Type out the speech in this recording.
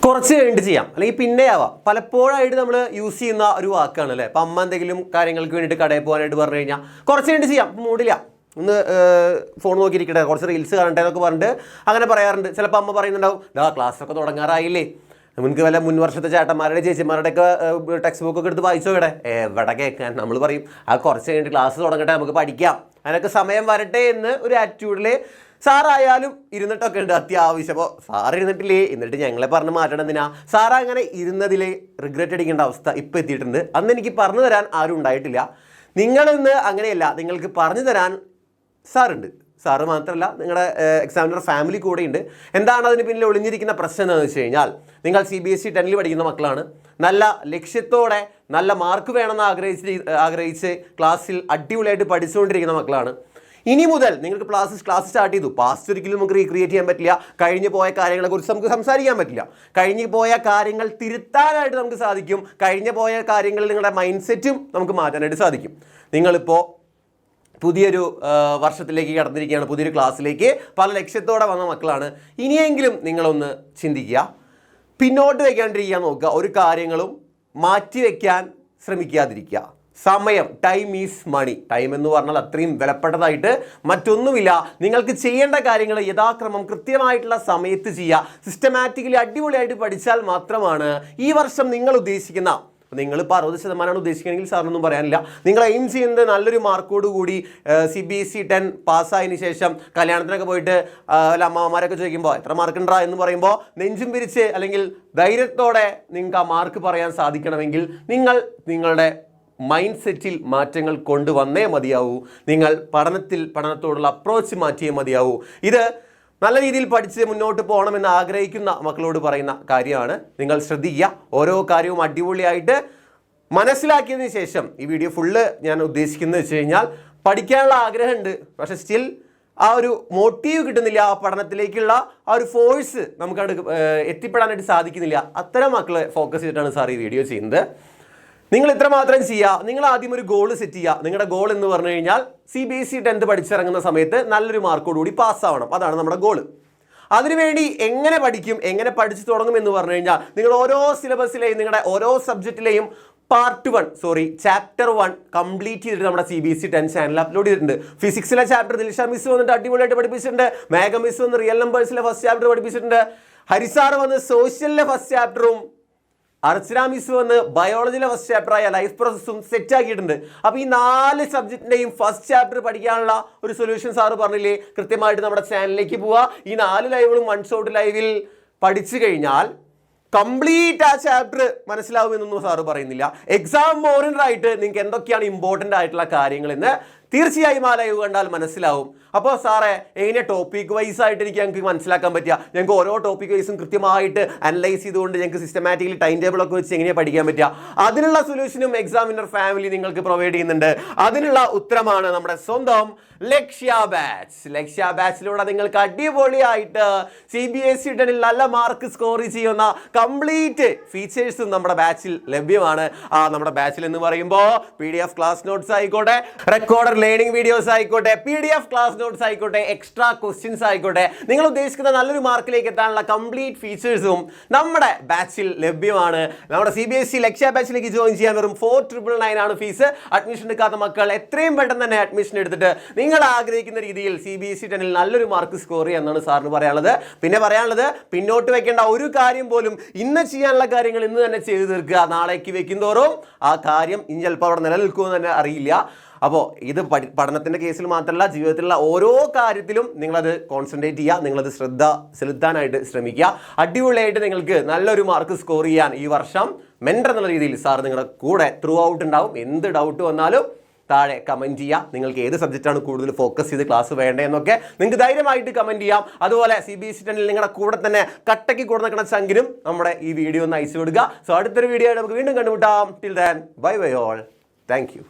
കുറച്ച് കഴിഞ്ഞിട്ട് ചെയ്യാം, അല്ലെങ്കിൽ പിന്നെ ആവാം. പലപ്പോഴായിട്ട് നമ്മൾ യൂസ് ചെയ്യുന്ന ഒരു വാക്കാണ് അല്ലേ. അപ്പം അമ്മ എന്തെങ്കിലും കാര്യങ്ങൾക്ക് വേണ്ടിയിട്ട് കടയിൽ പോകാനായിട്ട് പറഞ്ഞു കഴിഞ്ഞാൽ കുറച്ച് കഴിഞ്ഞിട്ട് ചെയ്യാം, മൂടില്ല, ഒന്ന് ഫോൺ നോക്കിയിരിക്കട്ടെ, കുറച്ച് റീൽസ് കാണട്ടെ എന്നൊക്കെ പറഞ്ഞിട്ട് അങ്ങനെ പറയാറുണ്ട്. ചിലപ്പോൾ അമ്മ പറയുന്നുണ്ടാവും, ക്ലാസ്സൊക്കെ തുടങ്ങാറായില്ലേ, നമുക്ക് വല്ല മുൻ വർഷത്തെ ചേട്ടന്മാരുടെ ചേച്ചിമാരുടെയൊക്കെ ടെക്സ്റ്റ് ബുക്കൊക്കെ എടുത്ത് വായിച്ചോ. എവിടെ കേൾക്കാൻ, നമ്മൾ പറയും കുറച്ച് കഴിഞ്ഞിട്ട് ക്ലാസ് തുടങ്ങട്ടെ, നമുക്ക് പഠിക്കാം, അതിനൊക്കെ സമയം വരട്ടെ എന്ന് ഒരു ആറ്റിറ്റ്യൂഡിൽ സാറായാലും ഇരുന്നിട്ടൊക്കെ ഉണ്ട് അത്യാവശ്യം. അപ്പോൾ സാറ് ഇരുന്നിട്ടില്ലേ, എന്നിട്ട് ഞങ്ങളെ പറഞ്ഞ് മാറ്റണം എന്തിനാ? സാറ് അങ്ങനെ ഇരുന്നതിൽ റിഗ്രറ്റ് അടിക്കേണ്ട അവസ്ഥ ഇപ്പോൾ എത്തിയിട്ടുണ്ട്. അന്ന് എനിക്ക് പറഞ്ഞു തരാൻ ആരും ഉണ്ടായിട്ടില്ല. നിങ്ങളിന്ന് അങ്ങനെയല്ല, നിങ്ങൾക്ക് പറഞ്ഞു തരാൻ സാറുണ്ട്. സാറ് മാത്രമല്ല, നിങ്ങളുടെ എക്സാമിനർ ഫാമിലി കൂടെയുണ്ട്. എന്താണ് അതിന് പിന്നിൽ ഒളിഞ്ഞിരിക്കുന്ന പ്രശ്നം എന്താണെന്ന് വെച്ച് കഴിഞ്ഞാൽ, നിങ്ങൾ CBSE 10ൽ പഠിക്കുന്ന മക്കളാണ്. നല്ല ലക്ഷ്യത്തോടെ നല്ല മാർക്ക് വേണമെന്ന് ആഗ്രഹിച്ച് ക്ലാസ്സിൽ അടിപൊളിയായിട്ട് പഠിച്ചുകൊണ്ടിരിക്കുന്ന മക്കളാണ്. ഇനി മുതൽ നിങ്ങൾക്ക് ക്ലാസ് സ്റ്റാർട്ട് ചെയ്തു. പാസ്റ്റ് ഒരിക്കലും നമുക്ക് റീക്രിയേറ്റ് ചെയ്യാൻ പറ്റില്ല. കഴിഞ്ഞു പോയ കാര്യങ്ങളെക്കുറിച്ച് നമുക്ക് സംസാരിക്കാൻ പറ്റില്ല. കഴിഞ്ഞു പോയ കാര്യങ്ങൾ തിരുത്താനായിട്ട് നമുക്ക് സാധിക്കും. കഴിഞ്ഞു പോയ കാര്യങ്ങളിൽ നിങ്ങളുടെ മൈൻഡ് സെറ്റും നമുക്ക് മാറ്റാനായിട്ട് സാധിക്കും. നിങ്ങളിപ്പോൾ പുതിയൊരു വർഷത്തിലേക്ക് കടന്നിരിക്കുകയാണ്, പുതിയൊരു ക്ലാസ്സിലേക്ക് പല ലക്ഷ്യത്തോടെ വന്ന മക്കളാണ്. ഇനിയെങ്കിലും നിങ്ങളൊന്ന് ചിന്തിക്കുക, പിന്നോട്ട് വയ്ക്കാണ്ടിരിക്കാൻ നോക്കുക, ഒരു കാര്യങ്ങളും മാറ്റി വയ്ക്കാൻ ശ്രമിക്കാതിരിക്കുക. സമയം, ടൈം ഈസ് മണി. ടൈം എന്ന് പറഞ്ഞാൽ അത്രയും വിലപ്പെട്ടതായിട്ട് മറ്റൊന്നുമില്ല. നിങ്ങൾക്ക് ചെയ്യേണ്ട കാര്യങ്ങൾ യഥാക്രമം കൃത്യമായിട്ടുള്ള സമയത്ത് ചെയ്യുക. സിസ്റ്റമാറ്റിക്കലി അടിപൊളിയായിട്ട് പഠിച്ചാൽ മാത്രമാണ് ഈ വർഷം നിങ്ങൾ ഉദ്ദേശിക്കുന്ന, നിങ്ങളിപ്പോൾ 60% ഉദ്ദേശിക്കുകയാണെങ്കിൽ സാറിനൊന്നും പറയാനില്ല, നിങ്ങൾ എയിം ചെയ്യുന്നത് നല്ലൊരു മാർക്കോട് കൂടി CBSE 10 പാസ്സായതിനു ശേഷം കല്യാണത്തിനൊക്കെ പോയിട്ട് അല്ല അമ്മമാരൊക്കെ ചോദിക്കുമ്പോൾ എത്ര മാർക്ക് ഉണ്ടാ എന്ന് പറയുമ്പോൾ നെഞ്ചും പിരിച്ച് അല്ലെങ്കിൽ ധൈര്യത്തോടെ നിങ്ങൾക്ക് ആ മാർക്ക് പറയാൻ സാധിക്കണമെങ്കിൽ നിങ്ങളുടെ മൈൻഡ് സെറ്റിൽ മാറ്റങ്ങൾ കൊണ്ടുവന്നേ മതിയാവൂ. നിങ്ങൾ പഠനത്തോടുള്ള അപ്രോച്ച് മാറ്റിയേ മതിയാവൂ. ഇത് നല്ല രീതിയിൽ പഠിച്ച് മുന്നോട്ട് പോകണമെന്ന് ആഗ്രഹിക്കുന്ന മക്കളോട് പറയുന്ന കാര്യമാണ്. നിങ്ങൾ ശ്രദ്ധിക്കുക, ഓരോ കാര്യവും അടിപൊളിയായിട്ട് മനസ്സിലാക്കിയതിന് ശേഷം ഈ വീഡിയോ ഫുള്ള് ഞാൻ ഉദ്ദേശിക്കുന്നത് വെച്ച് കഴിഞ്ഞാൽ, പഠിക്കാനുള്ള ആഗ്രഹമുണ്ട്, പക്ഷെ സ്റ്റിൽ ആ ഒരു മോട്ടീവ് കിട്ടുന്നില്ല, ആ പഠനത്തിലേക്കുള്ള ആ ഒരു ഫോഴ്സ് നമുക്കത് എത്തിപ്പെടാനായിട്ട് സാധിക്കുന്നില്ല. അത്തരം മക്കളെ ഫോക്കസ് ചെയ്തിട്ടാണ് സാർ ഈ വീഡിയോ ചെയ്യുന്നത്. നിങ്ങൾ ഇത്ര മാത്രം ചെയ്യുക. നിങ്ങൾ ആദ്യം ഒരു ഗോൾ സെറ്റ് ചെയ്യുക. നിങ്ങളുടെ ഗോൾ എന്ന് പറഞ്ഞു കഴിഞ്ഞാൽ CBSE 10 പഠിച്ചിറങ്ങുന്ന സമയത്ത് നല്ലൊരു മാർക്കോടുകൂടി പാസ്സാവണം. അതാണ് നമ്മുടെ ഗോൾ. അതിനുവേണ്ടി എങ്ങനെ പഠിക്കും, എങ്ങനെ പഠിച്ചു തുടങ്ങും എന്ന് പറഞ്ഞു കഴിഞ്ഞാൽ, നിങ്ങൾ ഓരോ സിലബസിലെയും നിങ്ങളുടെ ഓരോ സബ്ജക്റ്റിലെയും ചാപ്റ്റർ 1 കംപ്ലീറ്റ് ചെയ്തിട്ട് നമ്മുടെ CBSE 10 ചാനൽ അപ്ലോഡ് ചെയ്തിട്ടുണ്ട്. ഫിസിക്സിലെ ചാപ്റ്റർ ദിൽഷ മിസ് വന്നിട്ട് അടിപൊളിയായിട്ട് പഠിപ്പിച്ചിട്ടുണ്ട്. മേഘ മിസ് വന്ന് റിയൽ നമ്പേഴ്സിലെ ഫസ്റ്റ് ചാപ്റ്റർ പഠിപ്പിച്ചിട്ടുണ്ട്. ഹരിസാർ വന്ന് സോഷ്യലിലെ ഫസ്റ്റ് ചാപ്റ്ററും അർച്ചന മിസ് വന്ന് ബയോളജിയിലെ ഫസ്റ്റ് ചാപ്റ്ററായ ലൈഫ് പ്രോസസ്സും സെറ്റ് ആക്കിയിട്ടുണ്ട്. അപ്പോൾ ഈ 4 സബ്ജക്റ്റിൻ്റെയും ഫസ്റ്റ് ചാപ്റ്റർ പഠിക്കാനുള്ള ഒരു സൊല്യൂഷൻ സാറ് പറഞ്ഞില്ലേ, കൃത്യമായിട്ട് നമ്മുടെ ചാനലിലേക്ക് പോവുക. ഈ 4 ലൈവുകളും വൺ ഷോട്ട് ലൈവിൽ പഠിച്ചു കഴിഞ്ഞാൽ കംപ്ലീറ്റ് ആ ചാപ്റ്റർ മനസ്സിലാവുമെന്നൊന്നും സാറ് പറയുന്നില്ല. എക്സാം ഓറിയന്റഡ് ആയിട്ട് നിങ്ങൾക്ക് എന്തൊക്കെയാണ് ഇമ്പോർട്ടൻ്റ് ആയിട്ടുള്ള കാര്യങ്ങളെന്ന് തീർച്ചയായും ആ ലൈവ് കണ്ടാൽ മനസ്സിലാവും. അപ്പോൾ സാറേ എങ്ങനെ ടോപ്പിക് വൈസ് ആയിട്ട് ഞങ്ങൾക്ക് മനസ്സിലാക്കാൻ പറ്റുക? ഞങ്ങൾക്ക് ഓരോ ടോപ്പിക് വൈസും കൃത്യമായിട്ട് അനലൈസ് ചെയ്തുകൊണ്ട് ഞങ്ങൾക്ക് സിസ്റ്റമാറ്റിക്കലി ടൈം ടേബിൾ ഒക്കെ വെച്ച് എങ്ങനെയാണ് പഠിക്കാൻ പറ്റുക? അതിനുള്ള സൊല്യൂഷനും എക്സാമിനർ ഫാമിലി നിങ്ങൾക്ക് പ്രൊവൈഡ് ചെയ്യുന്നുണ്ട്. അതിനുള്ള ഉത്തരമാണ് നമ്മുടെ സ്വന്തം ലക്ഷ്യ ബാച്ച്. ലക്ഷ്യ ബാച്ചിലൂടെ നിങ്ങൾക്ക് അടിപൊളിയായിട്ട് CBSE 10ൽ നല്ല മാർക്ക് സ്കോർ ചെയ്യുന്ന കംപ്ലീറ്റ് ഫീച്ചേഴ്സും നമ്മുടെ ബാച്ചിൽ ലഭ്യമാണ്. നമ്മുടെ ബാച്ചിൽ എന്ന് പറയുമ്പോൾ PDF ക്ലാസ് നോട്ട്സ് ആയിക്കോട്ടെ, റെക്കോർഡർ ലേണിംഗ് വീഡിയോസ് ആയിക്കോട്ടെ, PDF ക്ലാസ് നോട്ട്സ് ആയിക്കോട്ടെ, എക്സ്ട്രാ ക്വസ്റ്റ്യൻസ് ആയിക്കോട്ടെ, നിങ്ങൾ ഉദ്ദേശിക്കുന്ന നല്ലൊരു മാർക്കിലേക്ക് എത്താനുള്ള കംപ്ലീറ്റ് ഫീച്ചേഴ്സും നമ്മുടെ ബാച്ചിൽ ലഭ്യമാണ്. നമ്മുടെ CBSE ലക്ഷ്യ ബാച്ചിലേക്ക് ജോയിൻ ചെയ്യാൻ വെറും 4999 ആണ് ഫീസ്. അഡ്മിഷൻ എടുക്കാത്ത മക്കൾ എത്രയും പെട്ടെന്ന് തന്നെ അഡ്മിഷൻ എടുത്തിട്ട് നിങ്ങൾ ആഗ്രഹിക്കുന്ന രീതിയിൽ CBSE 10ൽ നല്ലൊരു മാർക്ക് സ്കോർ ചെയ്യാമെന്നാണ് സാറിന് പറയാനുള്ളത്. പിന്നെ പറയാനുള്ളത്, പിന്നോട്ട് വെക്കേണ്ട ഒരു കാര്യം പോലും, ഇന്ന് ചെയ്യാനുള്ള കാര്യങ്ങൾ ഇന്ന് തന്നെ ചെയ്തു തീർക്കുക. നാളേക്ക് വെക്കുന്തോറും ആ കാര്യം ഇനി ചിലപ്പോൾ അവിടെ നിലനിൽക്കുമെന്ന് തന്നെ അറിയില്ല. അപ്പോൾ ഇത് പഠനത്തിൻ്റെ കേസിൽ മാത്രമല്ല, ജീവിതത്തിലുള്ള ഓരോ കാര്യത്തിലും നിങ്ങളത് കോൺസെൻട്രേറ്റ് ചെയ്യുക, നിങ്ങളത് ശ്രദ്ധ ചെലുത്താനായിട്ട് ശ്രമിക്കുക. അടിപൊളിയായിട്ട് നിങ്ങൾക്ക് നല്ലൊരു മാർക്ക് സ്കോർ ചെയ്യാൻ ഈ വർഷം മെൻറ്റർ എന്നുള്ള രീതിയിൽ സാർ നിങ്ങളുടെ കൂടെ ത്രൂ ഔട്ട് ഉണ്ടാവും. എന്ത് ഡൗട്ട് വന്നാലും താഴെ കമൻറ്റ് ചെയ്യുക. നിങ്ങൾക്ക് ഏത് സബ്ജക്റ്റാണ് കൂടുതൽ ഫോക്കസ് ചെയ്ത് ക്ലാസ് വേണ്ടതെന്നൊക്കെ നിങ്ങൾക്ക് ധൈര്യമായിട്ട് കമൻറ്റ് ചെയ്യാം. അതുപോലെ CBSE 10ൽ നിങ്ങളുടെ കൂടെ തന്നെ കട്ടയ്ക്ക് കൂടെ നിൽക്കുന്ന ചങ്കിലും നമ്മുടെ ഈ വീഡിയോ ഒന്ന് അയച്ചു കൊടുക്കുക. സോ അടുത്തൊരു വീഡിയോ ആയിട്ട് നമുക്ക് വീണ്ടും കണ്ടുമുട്ടാം. Till then bye bye all. Thank you.